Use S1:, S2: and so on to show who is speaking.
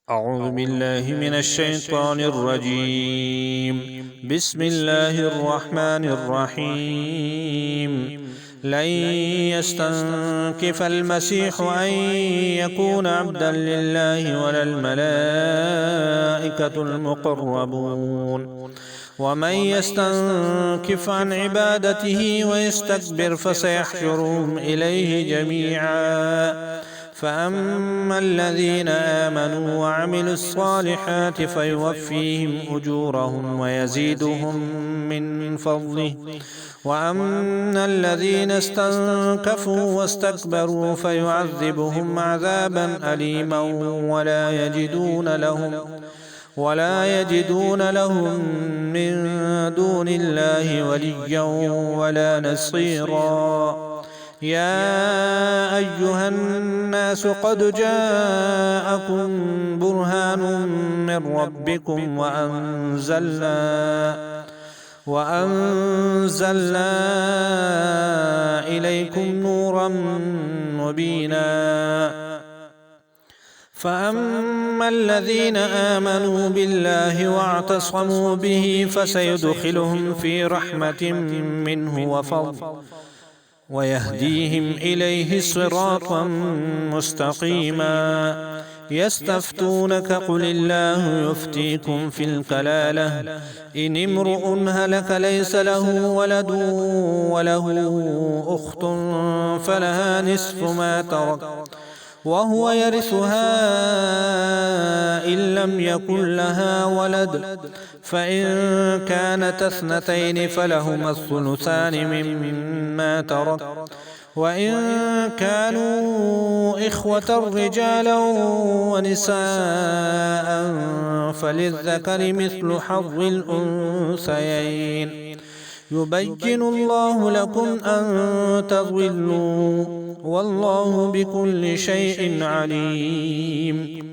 S1: أعوذ بالله من الشيطان الرجيم. بسم الله الرحمن الرحيم. لن يستنكف المسيح أن يكون عبدا لله ولا الملائكة المقربون، ومن يستنكف عن عبادته ويستكبر فسيحشرهم إليه جميعا. فأما الذين آمنوا وعملوا الصالحات فيوفيهم أجورهم ويزيدهم من فضله، وأما الذين استنكفوا واستكبروا فيعذبهم عذابا أليما ولا يجدون لهم من دون الله وليا ولا نصيرا. يا أيها الناس قد جاءكم برهان من ربكم وأنزلنا إليكم نورا مبينا. فأما الذين آمنوا بالله واعتصموا به فسيدخلهم في رحمة منه وفضل ويهديهم إليه صراطا مستقيما. يستفتونك قل الله يفتيكم في الكلالة، إن امرؤ هلك ليس له ولد وله أخت فلها نصف ما ترك وهو يرثها إن لم يكن لها ولد، فإن كانت اثنتين فلهما الثلثان مما ترك، وإن كانوا إخوة رجالا ونساء فللذكر مثل حظ الأنثيين. يبين الله لكم أن تضلوا والله بكل شيء عليم.